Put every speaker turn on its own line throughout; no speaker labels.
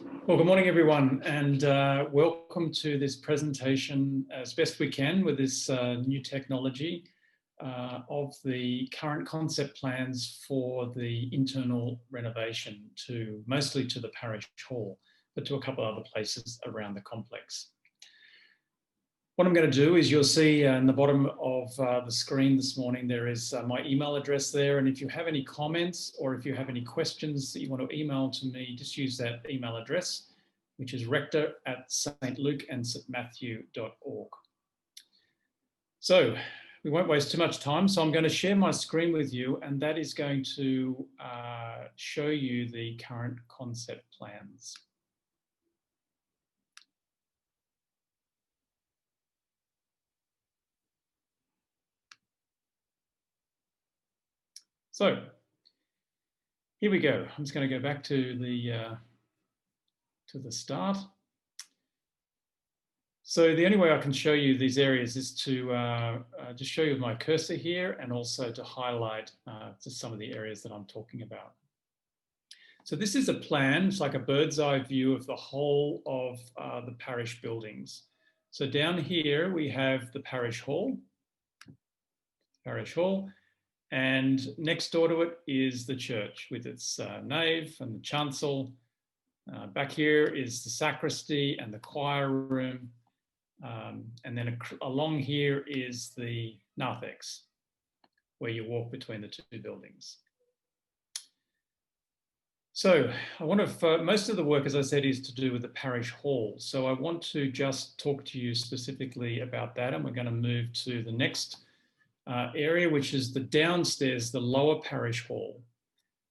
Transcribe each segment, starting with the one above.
Well, good morning, everyone, and welcome to this presentation as best we can with this new technology of the current concept plans for the internal renovation mostly to the parish hall, but to a couple of other places around the complex. What I'm going to do is you'll see in the bottom of the screen this morning, there is my email address there. And if you have any comments or if you have any questions that you want to email to me, just use that email address, which is rector@stlukeandstmatthew.org. So we won't waste too much time. So I'm going to share my screen with you, and that is going to show you the current concept plans. So here we go. I'm just going to go back to the start. So the only way I can show you these areas is to just show you my cursor here and also to highlight just some of the areas that I'm talking about. So this is a plan. It's like a bird's eye view of the whole of the parish buildings. So down here we have the parish hall. And next door to it is the church with its nave and the chancel. Back here is the sacristy and the choir room. And then along here is the narthex, where you walk between the two buildings. So most of the work, as I said, is to do with the parish hall. So I want to just talk to you specifically about that. And we're going to move to the next area, which is the downstairs, the lower parish hall.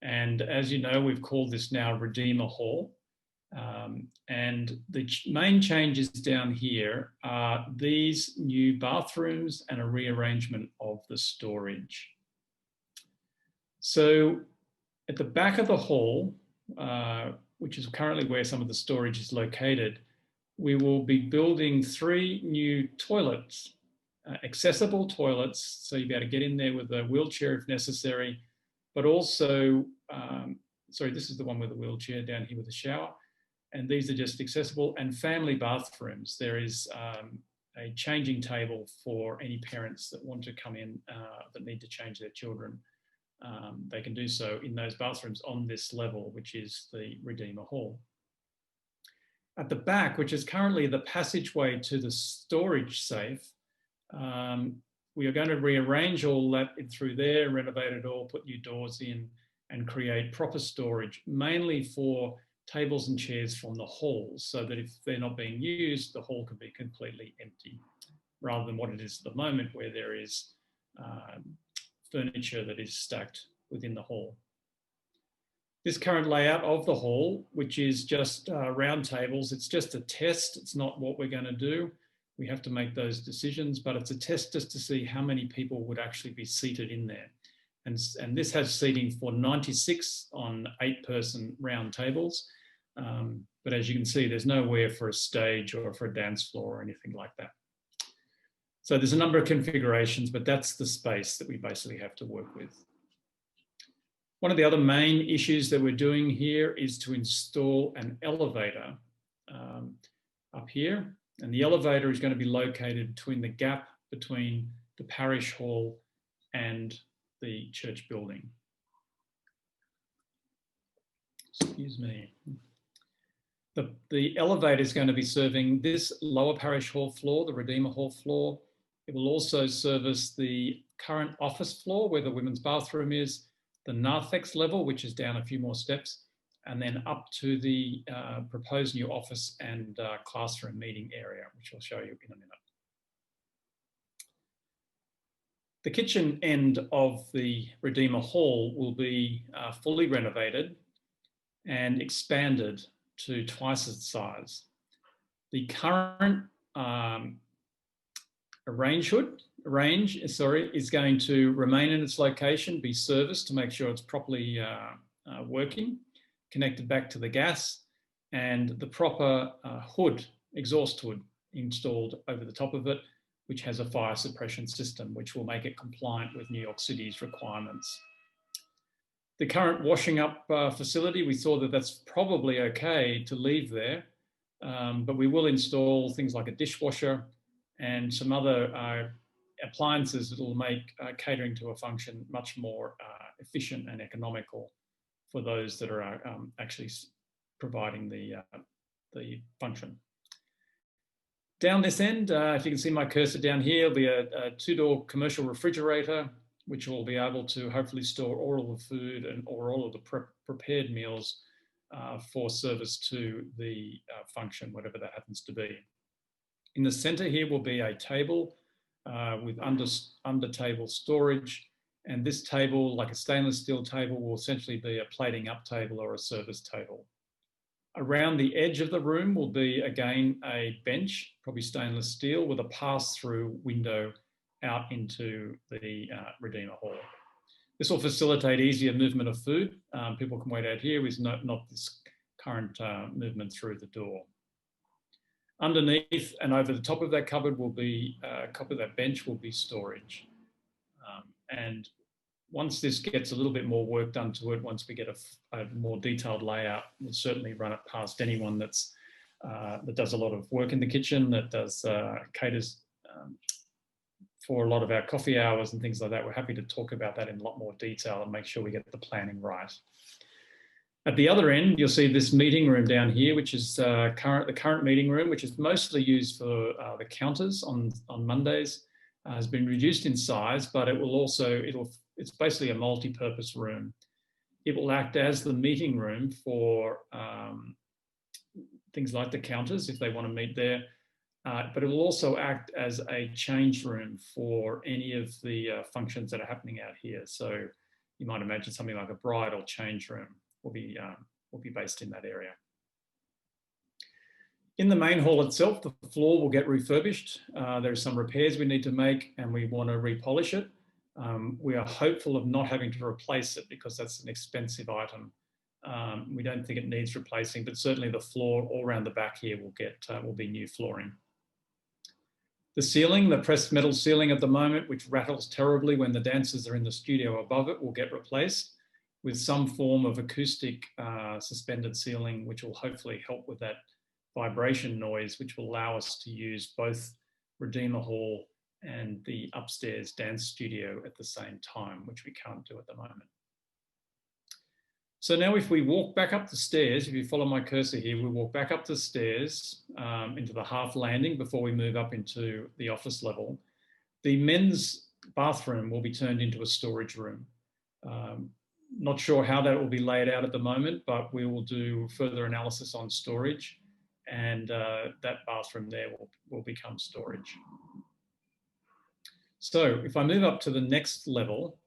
And as you know, we've called this now Redeemer Hall. And the main changes down here are these new bathrooms and a rearrangement of the storage. So at the back of the hall, which is currently where some of the storage is located, we will be building 3 new toilets. Accessible toilets, so you'll be able to get in there with a wheelchair if necessary, but also, sorry, this is the one with the wheelchair down here with the shower, and these are just accessible, and family bathrooms. There is a changing table for any parents that want to come in that need to change their children. They can do so in those bathrooms on this level, which is the Redeemer Hall. At the back, which is currently the passageway to the storage safe, we are going to rearrange all that through there, renovate it all, put new doors in, and create proper storage, mainly for tables and chairs from the halls, so that if they're not being used, the hall can be completely empty, rather than what it is at the moment, where there is furniture that is stacked within the hall. This current layout of the hall, which is just round tables, it's just a test. It's not what we're going to do. We have to make those decisions, but it's a test just to see how many people would actually be seated in there. And this has seating for 96 on 8-person round tables. But as you can see, there's nowhere for a stage or for a dance floor or anything like that. So there's a number of configurations, but that's the space that we basically have to work with. One of the other main issues that we're doing here is to install an elevator up here. And the elevator is going to be located between the gap between the parish hall and the church building. Excuse me. The elevator is going to be serving this lower parish hall floor, the Redeemer Hall floor. It will also service the current office floor where the women's bathroom is, the narthex level, which is down a few more steps, and then up to the proposed new office and classroom meeting area, which I'll show you in a minute. The kitchen end of the Redeemer Hall will be fully renovated and expanded to twice its size. The current range is going to remain in its location, be serviced to make sure it's properly working, connected back to the gas, and the proper exhaust hood installed over the top of it, which has a fire suppression system, which will make it compliant with New York City's requirements. The current washing up facility, we thought that that's probably okay to leave there, but we will install things like a dishwasher and some other appliances that will make catering to a function much more efficient and economical for those that are actually providing the function. Down this end, if you can see my cursor down here, will be a two-door commercial refrigerator, which will be able to hopefully store all of the food or all of the prepared meals for service to the function, whatever that happens to be. In the center here will be a table with under table storage. And this table, like a stainless steel table, will essentially be a plating up table or a service table. Around the edge of the room will be, again, a bench, probably stainless steel, with a pass-through window out into the Redeemer Hall. This will facilitate easier movement of food. People can wait out here with not this current movement through the door. Underneath and over the top of that cupboard will be, top of that bench will be storage. And once this gets a little bit more work done to it, once we get a more detailed layout, we'll certainly run it past anyone that does a lot of work in the kitchen, that does caters for a lot of our coffee hours and things like that. We're happy to talk about that in a lot more detail and make sure we get the planning right. At the other end, you'll see this meeting room down here, which is the current meeting room, which is mostly used for the counters on Mondays. Has been reduced in size, but it will also, it's basically a multi-purpose room. It will act as the meeting room for things like the counters if they want to meet there, but it will also act as a change room for any of the functions that are happening out here. So you might imagine something like a bridal change room will be based in that area. In the main hall itself, the floor will get refurbished. There are some repairs we need to make and we want to repolish it. We are hopeful of not having to replace it because that's an expensive item. We don't think it needs replacing, but certainly the floor all around the back here will be new flooring. The ceiling, the pressed metal ceiling at the moment, which rattles terribly when the dancers are in the studio above it, will get replaced with some form of acoustic suspended ceiling, which will hopefully help with that vibration noise, which will allow us to use both Redeemer Hall and the upstairs dance studio at the same time, which we can't do at the moment. So now if we walk back up the stairs, if you follow my cursor here, we walk back up the stairs into the half landing before we move up into the office level. The men's bathroom will be turned into a storage room. Not sure how that will be laid out at the moment, but we will do further analysis on storage. And that bathroom there will become storage. So if I move up to the next level,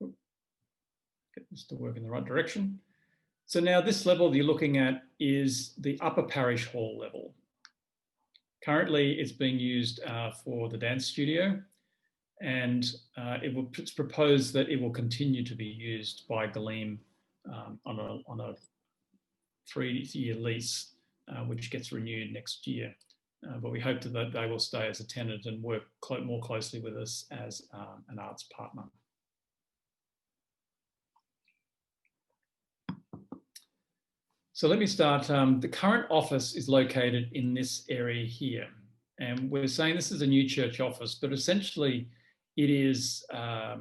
get this to work in the right direction. So now this level you're looking at is the upper parish hall level. Currently it's being used for the dance studio, and it's proposed that it will continue to be used by Gleam on a 3-year lease, which gets renewed next year. But we hope that they will stay as a tenant and work more closely with us as an arts partner. So let me start. The current office is located in this area here. And we're saying this is a new church office, but essentially it is a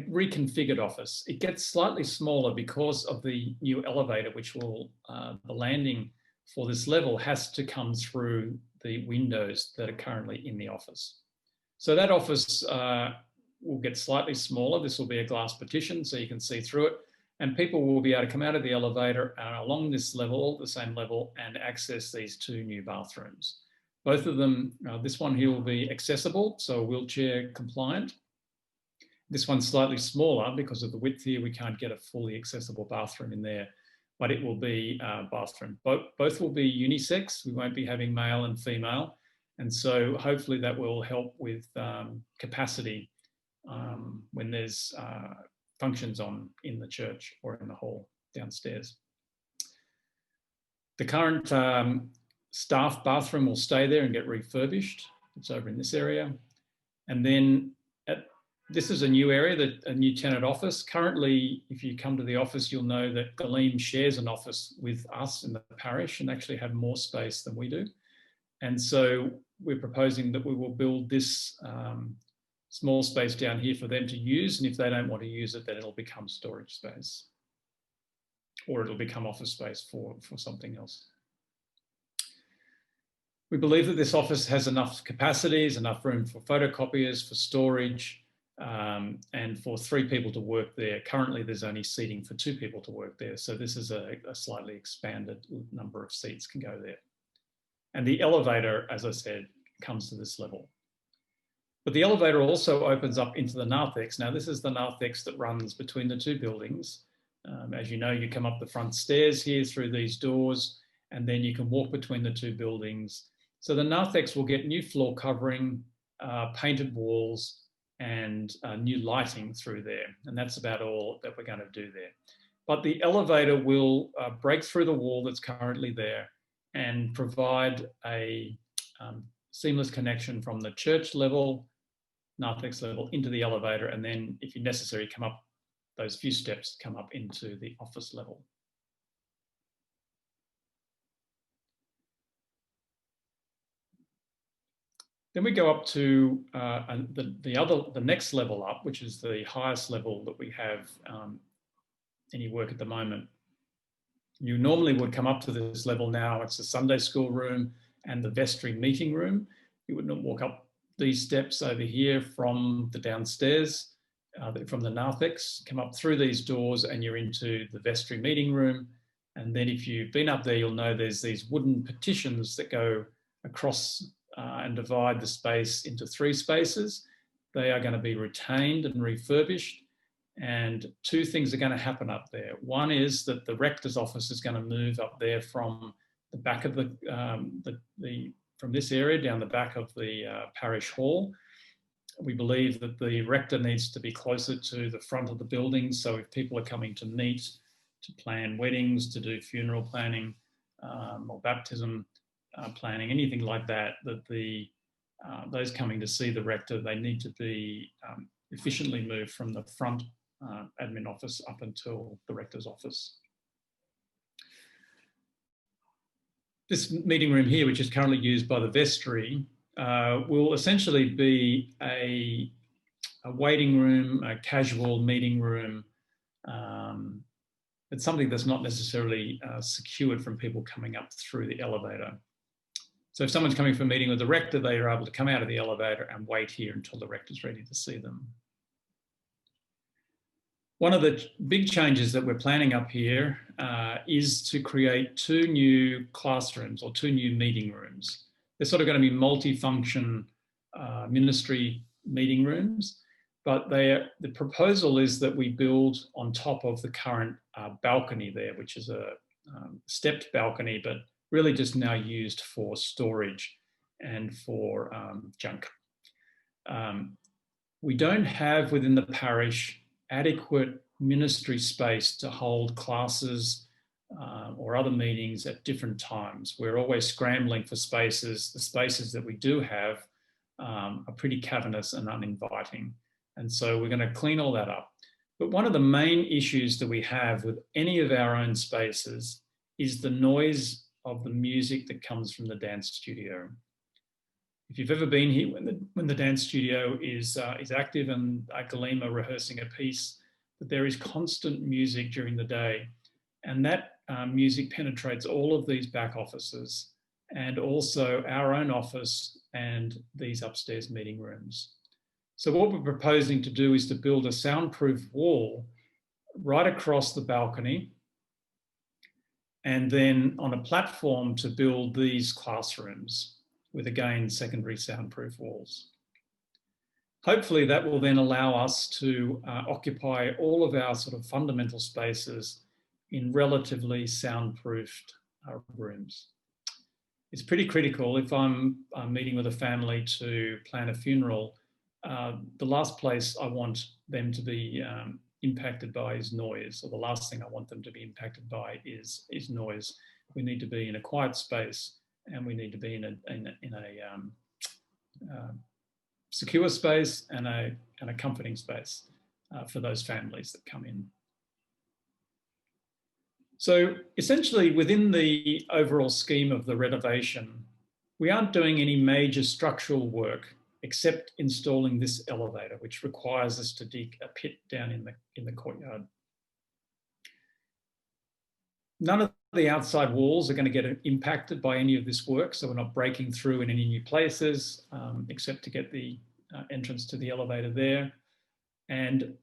reconfigured office. It gets slightly smaller because of the new elevator, which will, the landing for this level has to come through the windows that are currently in the office. So that office will get slightly smaller. This will be a glass partition so you can see through it, and people will be able to come out of the elevator along this level, the same level, and access these two new bathrooms. Both of them, this one here will be accessible, so wheelchair compliant. This one's slightly smaller because of the width here. We can't get a fully accessible bathroom in there, but it will be a bathroom. Both will be unisex. We won't be having male and female. And so hopefully that will help with capacity when there's functions on in the church or in the hall downstairs. The current staff bathroom will stay there and get refurbished. It's over in this area. And then This is a new area, a new tenant office. Currently, if you come to the office, you'll know that Galeem shares an office with us in the parish and actually have more space than we do. And so we're proposing that we will build this small space down here for them to use. And if they don't want to use it, then it'll become storage space, or it'll become office space for something else. We believe that this office has enough capacities, enough room for photocopiers, for storage, and for 3 people to work there. Currently, there's only seating for 2 people to work there. So this is a slightly expanded number of seats can go there. And the elevator, as I said, comes to this level. But the elevator also opens up into the narthex. Now, this is the narthex that runs between the 2 buildings. As you know, you come up the front stairs here through these doors, and then you can walk between the 2 buildings. So the narthex will get new floor covering, painted walls, and new lighting through there. And that's about all that we're going to do there. But the elevator will break through the wall that's currently there and provide a seamless connection from the church level, narthex level, into the elevator. And then if necessary, come up those few steps, come up into the office level. Then we go up to the next level up, which is the highest level that we have any work at the moment. You normally would come up to this level now. It's the Sunday school room and the vestry meeting room. You would not walk up these steps over here from the downstairs, from the narthex, come up through these doors and you're into the vestry meeting room. And then if you've been up there, you'll know there's these wooden partitions that go across and divide the space into 3 spaces. They are going to be retained and refurbished. And 2 things are going to happen up there. One is that the rector's office is going to move up there from the back of from this area down the back of the parish hall. We believe that the rector needs to be closer to the front of the building. So if people are coming to meet, to plan weddings, to do funeral planning or baptism planning, anything like that, those coming to see the rector, they need to be efficiently moved from the front admin office up until the rector's office. This meeting room here, which is currently used by the vestry, will essentially be a waiting room, a casual meeting room. It's something that's not necessarily secured from people coming up through the elevator. So if someone's coming for a meeting with the rector, they are able to come out of the elevator and wait here until the rector's ready to see them. One of the big changes that we're planning up here is to create 2 new classrooms or 2 new meeting rooms. They're sort of going to be multi-function ministry meeting rooms, but the proposal is that we build on top of the current balcony there, which is a stepped balcony, but really just now used for storage and for junk. We don't have within the parish adequate ministry space to hold classes or other meetings at different times. We're always scrambling for spaces. The spaces that we do have are pretty cavernous and uninviting. And so we're going to clean all that up. But one of the main issues that we have with any of our own spaces is the noise of the music that comes from the dance studio. If you've ever been here when the dance studio is active and Galeem are rehearsing a piece, that there is constant music during the day. And that music penetrates all of these back offices and also our own office and these upstairs meeting rooms. So what we're proposing to do is to build a soundproof wall right across the balcony, and then on a platform to build these classrooms with, again, secondary soundproof walls. Hopefully that will then allow us to occupy all of our sort of fundamental spaces in relatively soundproofed rooms. It's pretty critical if I'm meeting with a family to plan a funeral. The last place I want them to be impacted by is noise, or the last thing I want them to be impacted by is noise. We need to be in a quiet space, and we need to be in a secure space and a comforting space for those families that come in. So essentially within the overall scheme of the renovation, we aren't doing any major structural work except installing this elevator, which requires us to dig a pit down in the courtyard. None of the outside walls are going to get impacted by any of this work, so we're not breaking through in any new places, except to get the entrance to the elevator there. And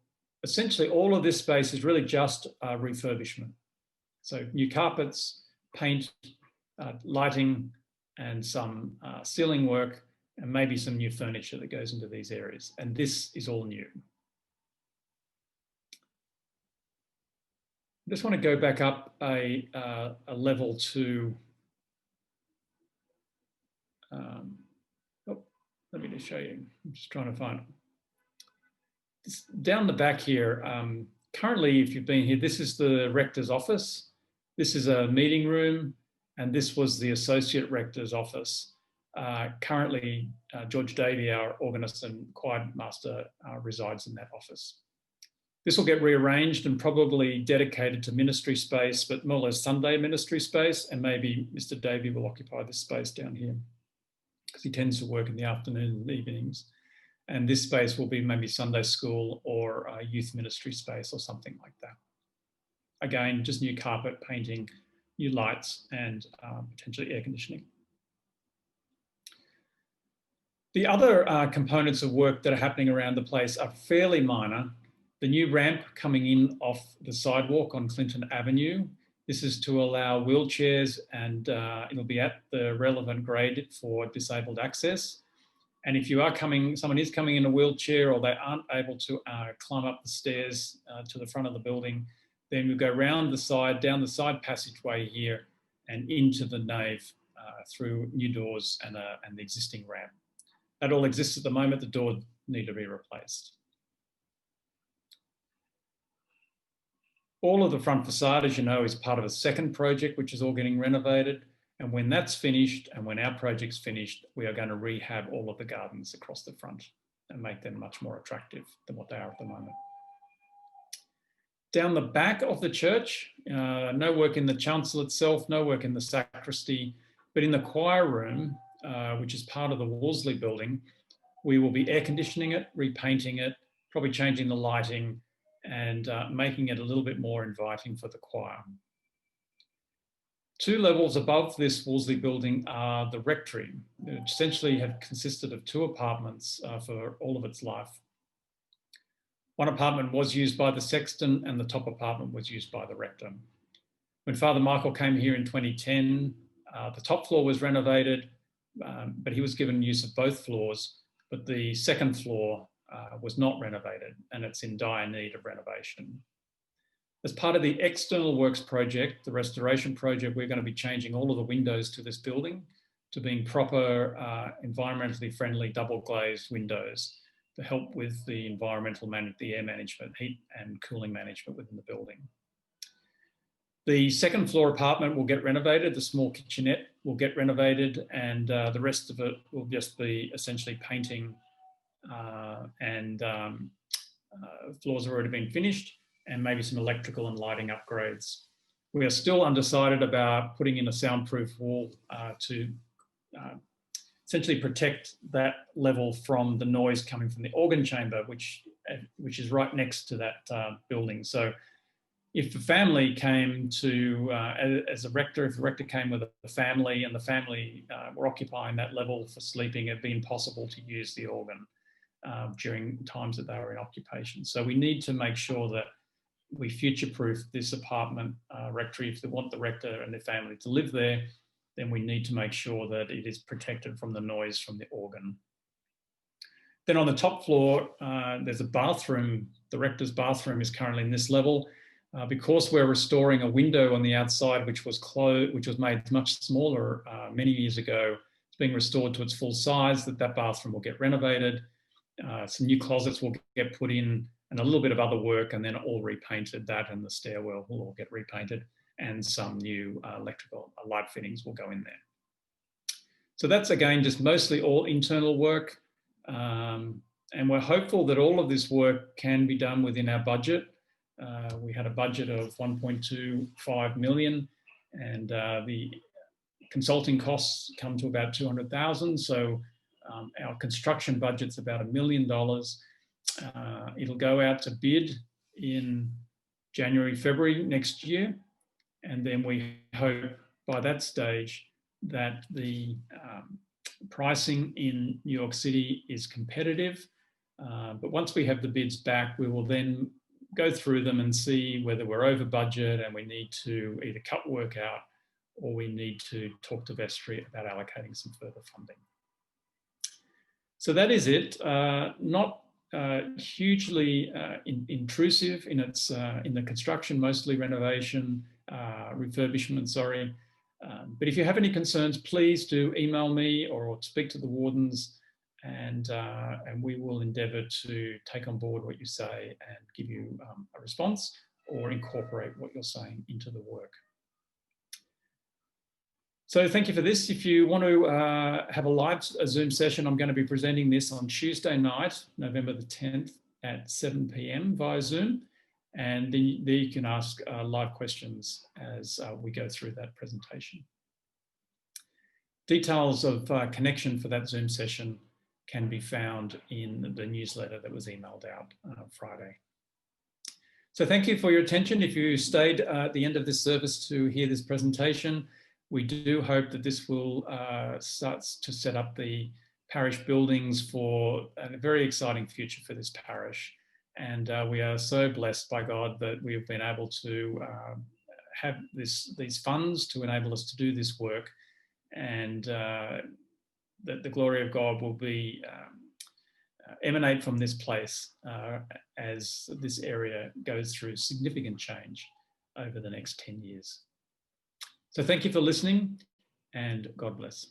essentially all of this space is really just refurbishment. So new carpets, paint, lighting, and some ceiling work, and maybe some new furniture that goes into these areas. And this is all new. I just want to go back up a level to, let me just show you. I'm just trying to find it. This, down the back here, currently, if you've been here, this is the rector's office. This is a meeting room, and this was the associate rector's office. Currently, George Davey, our organist and choir master, resides in that office. This will get rearranged and probably dedicated to ministry space, but more or less Sunday ministry space, and maybe Mr. Davey will occupy this space down here because he tends to work in the afternoon and evenings. And this space will be maybe Sunday school or a youth ministry space or something like that. Again, just new carpet, painting, new lights, and potentially air conditioning. The other components of work that are happening around the place are fairly minor. The new ramp coming in off the sidewalk on Clinton Avenue. This is to allow wheelchairs, and it'll be at the relevant grade for disabled access. And if you are coming, someone is coming in a wheelchair or they aren't able to climb up the stairs to the front of the building, then we go round the side, down the side passageway here and into the nave through new doors and the existing ramp. That all exists at the moment. The door need to be replaced. All of the front facade, as you know, is part of a second project, which is all getting renovated. And when that's finished and when our project's finished, we are going to rehab all of the gardens across the front and make them much more attractive than what they are at the moment. Down the back of the church, no work in the chancel itself, no work in the sacristy, but in the choir room, which is part of the Wolseley building, we will be air conditioning it, repainting it, probably changing the lighting, and making it a little bit more inviting for the choir. 2 levels above this Wolseley building are the rectory, which essentially have consisted of 2 apartments for all of its life. One apartment was used by the sexton and the top apartment was used by the rector. When Father Michael came here in 2010, the top floor was renovated, but he was given use of both floors, but the second floor was not renovated and it's in dire need of renovation. As part of the external works project, the restoration project, we're going to be changing all of the windows to this building to being proper, environmentally friendly, double glazed windows to help with the the air management, heat and cooling management within the building. The second floor apartment will get renovated. The small kitchenette will get renovated, and the rest of it will just be essentially painting floors have already been finished, and maybe some electrical and lighting upgrades. We are still undecided about putting in a soundproof wall to essentially protect that level from the noise coming from the organ chamber, which is right next to that building. So if the family came to, as a rector, if the rector came with a family and the family were occupying that level for sleeping, it'd be impossible to use the organ during times that they were in occupation. So we need to make sure that we future-proof this apartment rectory. If they want the rector and their family to live there, then we need to make sure that it is protected from the noise from the organ. Then on the top floor, there's a bathroom. The rector's bathroom is currently in this level. Because we're restoring a window on the outside, which was made much smaller many years ago, it's being restored to its full size, that bathroom will get renovated. Some new closets will get put in and a little bit of other work, and then all repainted. That and the stairwell will all get repainted, and some new electrical light fittings will go in there. So that's, again, just mostly all internal work. And we're hopeful that all of this work can be done within our budget. We had a budget of 1.25 million, and the consulting costs come to about 200,000. So our construction budget's about $1 million. It'll go out to bid in January, February next year. And then we hope by that stage that the pricing in New York City is competitive. But once we have the bids back, we will then go through them and see whether we're over budget and we need to either cut work out or we need to talk to Vestry about allocating some further funding. So that is it. Not hugely intrusive in its in the construction, mostly renovation, refurbishment, sorry. But if you have any concerns, please do email me or speak to the wardens, and we will endeavour to take on board what you say and give you a response or incorporate what you're saying into the work. So thank you for this. If you want to have a Zoom session, I'm going to be presenting this on Tuesday night, November the 10th at 7 p.m. via Zoom. And then there you can ask live questions as we go through that presentation. Details of connection for that Zoom session can be found in the newsletter that was emailed out Friday. So thank you for your attention. If you stayed at the end of this service to hear this presentation, we do hope that this will start to set up the parish buildings for a very exciting future for this parish. And we are so blessed by God that we've been able to have these funds to enable us to do this work, and that the glory of God will be emanate from this place as this area goes through significant change over the next 10 years. So thank you for listening, and God bless.